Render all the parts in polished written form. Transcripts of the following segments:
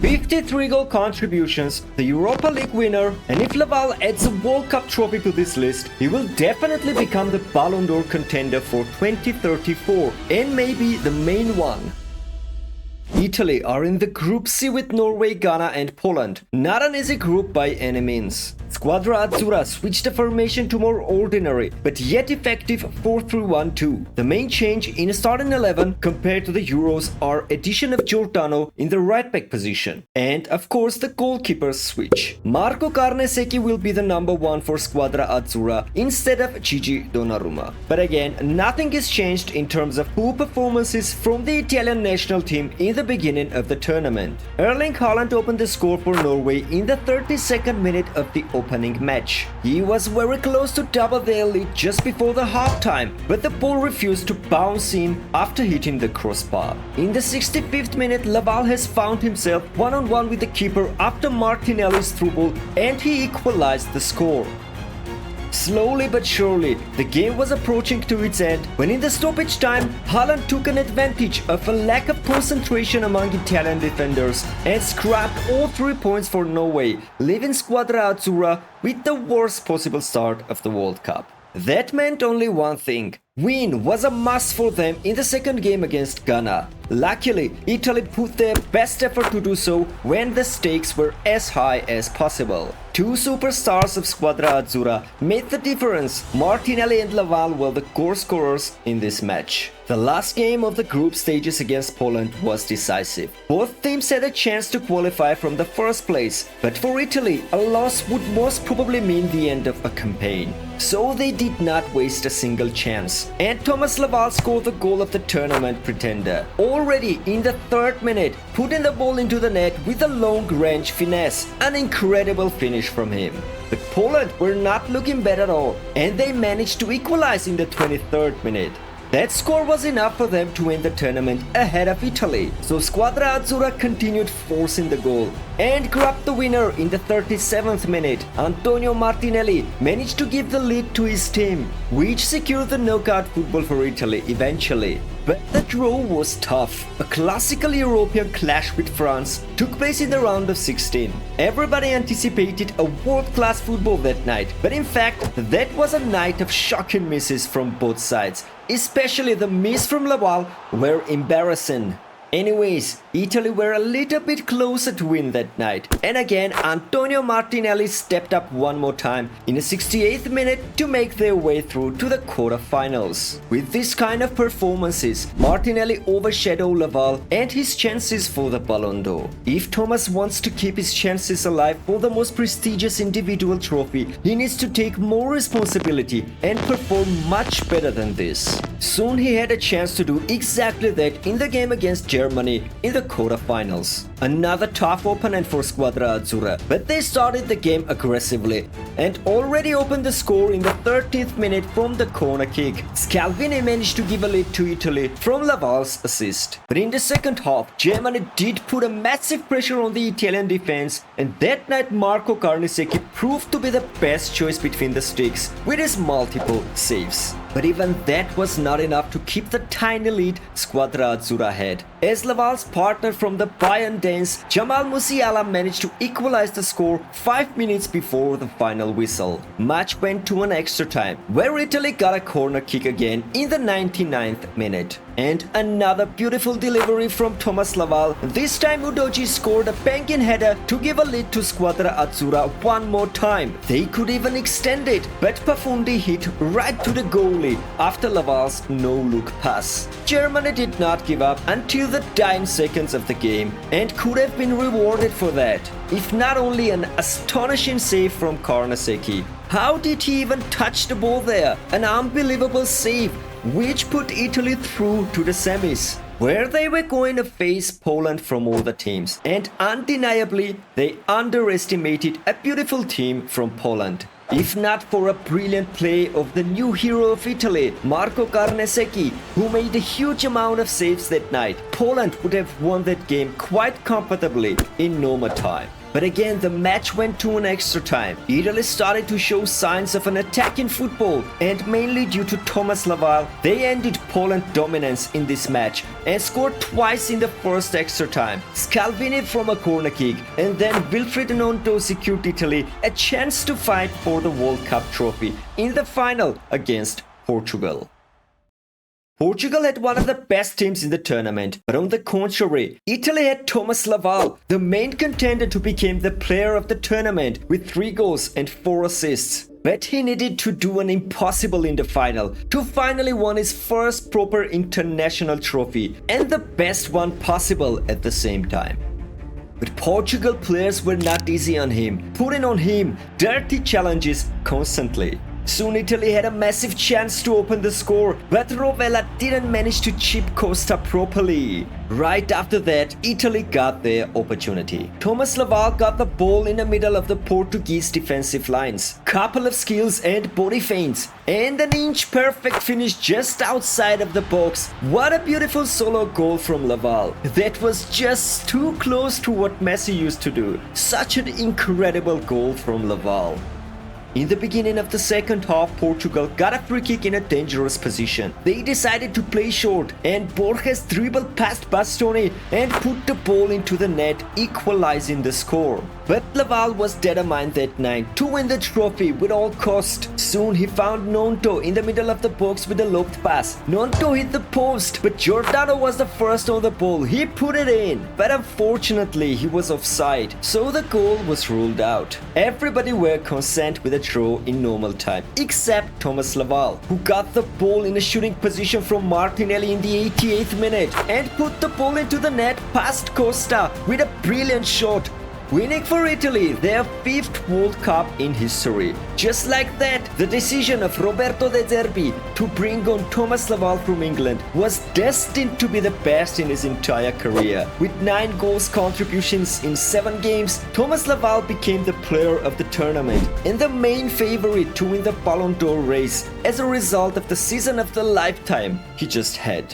53 goal contributions, the Europa League winner, and if Lawal adds a World Cup trophy to this list, he will definitely become the Ballon d'Or contender for 2034 and maybe the main one. Italy are in the Group C with Norway, Ghana and Poland. Not an easy group by any means. Squadra Azzurra switched the formation to more ordinary, but yet effective 4-3-1-2. The main change in starting 11 compared to the Euros are addition of Giordano in the right back position. And of course the goalkeeper's switch. Marco Carnesecchi will be the number one for Squadra Azzurra instead of Gigi Donnarumma. But again, nothing is changed in terms of poor performances from the Italian national team in the beginning of the tournament. Erling Haaland opened the score for Norway in the 32nd minute of the opening match. He was very close to double their lead just before the halftime, but the ball refused to bounce in after hitting the crossbar. In the 65th minute, Lawal has found himself one-on-one with the keeper after Martinelli's through ball and he equalized the score. Slowly but surely, the game was approaching to its end when in the stoppage time, Haaland took an advantage of a lack of concentration among Italian defenders and scrapped all 3 points for Norway, leaving Squadra Azzurra with the worst possible start of the World Cup. That meant only one thing. Win was a must for them in the second game against Ghana. Luckily, Italy put their best effort to do so when the stakes were as high as possible. Two superstars of Squadra Azzurra made the difference. Martinelli and Lawal were the goal scorers in this match. The last game of the group stages against Poland was decisive. Both teams had a chance to qualify from the first place, but for Italy, a loss would most probably mean the end of a campaign. So they did not waste a single chance. And Thomas Lawal scored the goal of the tournament pretender. Already in the 3rd minute, putting the ball into the net with a long-range finesse. An incredible finish from him. But Poland were not looking bad at all, and they managed to equalize in the 23rd minute. That score was enough for them to win the tournament ahead of Italy, so Squadra Azzurra continued forcing the goal and grabbed the winner in the 37th minute. Antonio Martinelli managed to give the lead to his team, which secured the knockout football for Italy eventually. But the draw was tough. A classical European clash with France took place in the round of 16. Everybody anticipated a world-class football that night, but in fact, that was a night of shocking misses from both sides. Especially the miss from Lawal were embarrassing. Anyways, Italy were a little bit closer to win that night. And again, Antonio Martinelli stepped up one more time in the 68th minute to make their way through to the quarterfinals. With this kind of performances, Martinelli overshadowed Lawal and his chances for the Ballon d'Or. If Thomas wants to keep his chances alive for the most prestigious individual trophy, he needs to take more responsibility and perform much better than this. Soon he had a chance to do exactly that in the game against Germany in the quarterfinals. Another tough opponent for Squadra Azzurra, but they started the game aggressively and already opened the score in the 13th minute from the corner kick. Scalvini managed to give a lead to Italy from Lawal's assist. But in the second half, Germany did put a massive pressure on the Italian defense, and that night Marco Carnesecchi proved to be the best choice between the sticks with his multiple saves. But even that was not enough to keep the tiny lead Squadra Azzurra had, as Lawal's partner from the Bayern dance, Jamal Musiala, managed to equalize the score 5 minutes before the final whistle. Match went to an extra time, where Italy got a corner kick again in the 99th minute. And another beautiful delivery from Thomas Lawal. This time Udogie scored a banging header to give a lead to Squadra Azzurra one more time. They could even extend it, but Pafundi hit right to the goalie after Lawal's no-look pass. Germany did not give up until the dying seconds of the game and could have been rewarded for that, if not only an astonishing save from Carnesecchi. How did he even touch the ball there? An unbelievable save, which put Italy through to the semis, where they were going to face Poland from all the teams. And undeniably, they underestimated a beautiful team from Poland. If not for a brilliant play of the new hero of Italy, Marco Carnesecchi, who made a huge amount of saves that night, Poland would have won that game quite comfortably in normal time. But again, the match went to an extra time. Italy started to show signs of an attack in football, and mainly due to Thomas Lawal, they ended Poland's dominance in this match and scored twice in the first extra time. Scalvini from a corner kick, and then Wilfried Gnonto secured Italy a chance to fight for the World Cup trophy in the final against Portugal. Portugal had one of the best teams in the tournament, but on the contrary, Italy had Thomas Lawal, the main contender to become the player of the tournament with 3 goals and 4 assists. But he needed to do an impossible in the final to finally win his first proper international trophy, and the best one possible at the same time. But Portugal players were not easy on him, putting on him dirty challenges constantly. Soon Italy had a massive chance to open the score, but Rovella didn't manage to chip Costa properly. Right after that, Italy got their opportunity. Thomas Lawal got the ball in the middle of the Portuguese defensive lines. Couple of skills and body feints, and an inch-perfect finish just outside of the box. What a beautiful solo goal from Lawal. That was just too close to what Messi used to do. Such an incredible goal from Lawal. In the beginning of the second half, Portugal got a free kick in a dangerous position. They decided to play short, and Borges dribbled past Bastoni and put the ball into the net, equalizing the score. But Lawal was determined that night to win the trophy with all cost. Soon he found Gnonto in the middle of the box with a lobed pass. Gnonto hit the post, but Giordano was the first on the ball. He put it in, but unfortunately he was offside, so the goal was ruled out. Everybody were content with a draw in normal time, except Thomas Lawal, who got the ball in a shooting position from Martinelli in the 88th minute and put the ball into the net past Costa with a brilliant shot, winning for Italy their 5th World Cup in history. Just like that, the decision of Roberto De Zerbi to bring on Thomas Lawal from England was destined to be the best in his entire career. With 9 goals contributions in 7 games, Thomas Lawal became the player of the tournament and the main favorite to win the Ballon d'Or race as a result of the season of the lifetime he just had.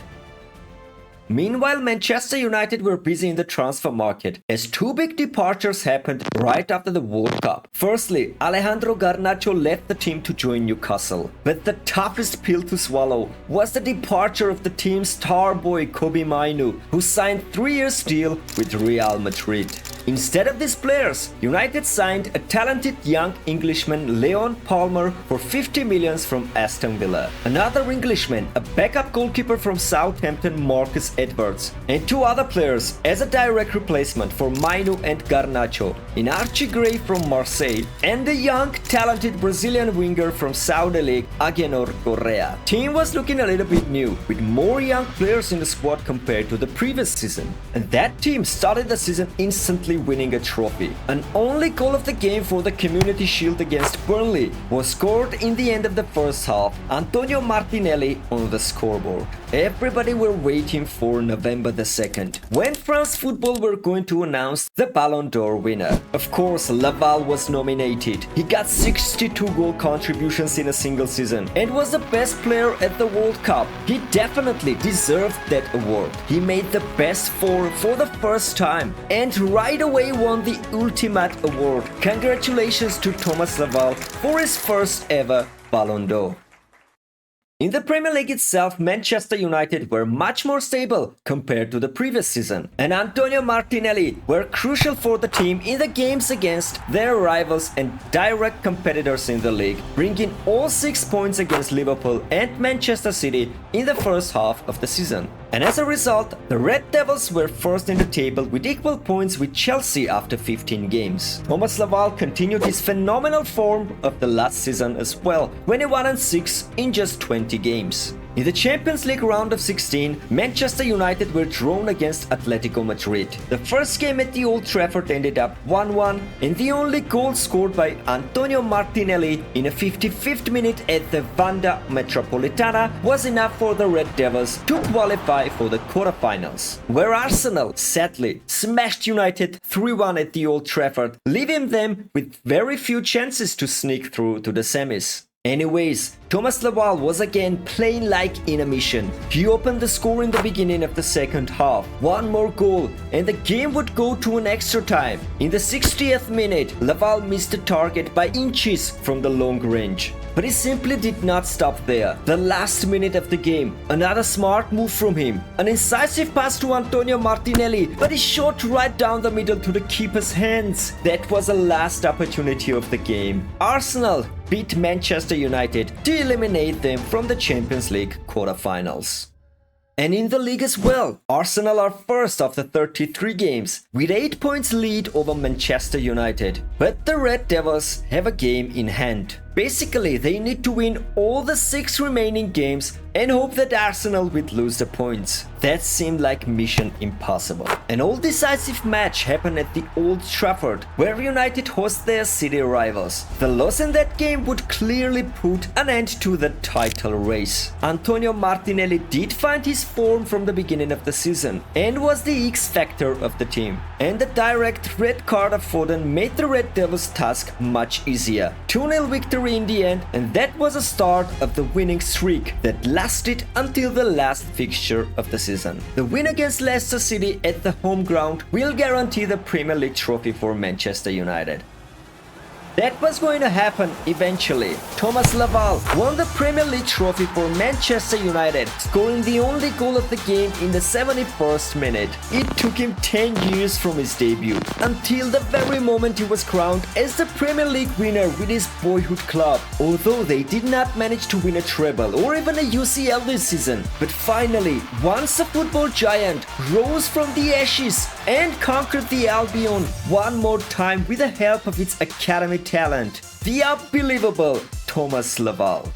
Meanwhile, Manchester United were busy in the transfer market as 2 big departures happened right after the World Cup. Firstly, Alejandro Garnacho left the team to join Newcastle. But the toughest pill to swallow was the departure of the team's star boy Kobbie Mainoo, who signed 3-year deal with Real Madrid. Instead of these players, United signed a talented young Englishman, Leon Palmer, for 50 million from Aston Villa. Another Englishman, a backup goalkeeper from Southampton, Marcus Edwards, and 2 other players as a direct replacement for Mainoo and Garnacho, in Archie Gray from Marseille, and the young, talented Brazilian winger from Saudi League, Agenor Correa. Team was looking a little bit new, with more young players in the squad compared to the previous season. And that team started the season instantly winning a trophy. An only goal of the game for the Community Shield against Burnley was scored in the end of the first half. Antonio Martinelli on the scoreboard. Everybody were waiting for November the 2nd, when France Football were going to announce the Ballon d'Or winner. Of course, Lawal was nominated. He got 62 goal contributions in a single season and was the best player at the World Cup. He definitely deserved that award. He made the best 4 for the first time and right away won the ultimate award. Congratulations to Thomas Lawal for his first ever Ballon d'Or. In the Premier League itself, Manchester United were much more stable compared to the previous season, and Antonio Martinelli were crucial for the team in the games against their rivals and direct competitors in the league, bringing all 6 points against Liverpool and Manchester City in the first half of the season. And as a result, the Red Devils were first in the table with equal points with Chelsea after 15 games. Thomas Lawal continued his phenomenal form of the last season as well, when he won 6 in just 20 games. In the Champions League round of 16, Manchester United were drawn against Atletico Madrid. The first game at the Old Trafford ended up 1-1, and the only goal scored by Antonio Martinelli in a 55th minute at the Wanda Metropolitana was enough for the Red Devils to qualify for the quarterfinals, where Arsenal sadly smashed United 3-1 at the Old Trafford, leaving them with very few chances to sneak through to the semis. Anyways, Thomas Lawal was again playing like in a mission. He opened the score in the beginning of the second half. One more goal and the game would go to an extra time. In the 60th minute, Lawal missed the target by inches from the long range. But he simply did not stop there. The last minute of the game, another smart move from him. An incisive pass to Antonio Martinelli, but he shot right down the middle to the keeper's hands. That was the last opportunity of the game. Arsenal beat Manchester United to eliminate them from the Champions League quarterfinals. And in the league as well, Arsenal are first of the 33 games with 8 points lead over Manchester United. But the Red Devils have a game in hand. Basically, they need to win all the 6 remaining games and hope that Arsenal would lose the points. That seemed like mission impossible. An all-decisive match happened at the Old Trafford, where United host their city rivals. The loss in that game would clearly put an end to the title race. Antonio Martinelli did find his form from the beginning of the season and was the X-factor of the team. And the direct red card of Foden made the Red Devils' task much easier. 2-0 victory in the end, and that was a start of the winning streak that lasted until the last fixture of the season. The win against Leicester City at the home ground will guarantee the Premier League trophy for Manchester United. That was going to happen eventually. Thomas Lawal won the Premier League trophy for Manchester United, scoring the only goal of the game in the 71st minute. It took him 10 years from his debut, until the very moment he was crowned as the Premier League winner with his boyhood club. Although they did not manage to win a treble or even a UCL this season. But finally, once a football giant rose from the ashes and conquered the Albion one more time with the help of its academy talent, the unbelievable Thomas Lawal.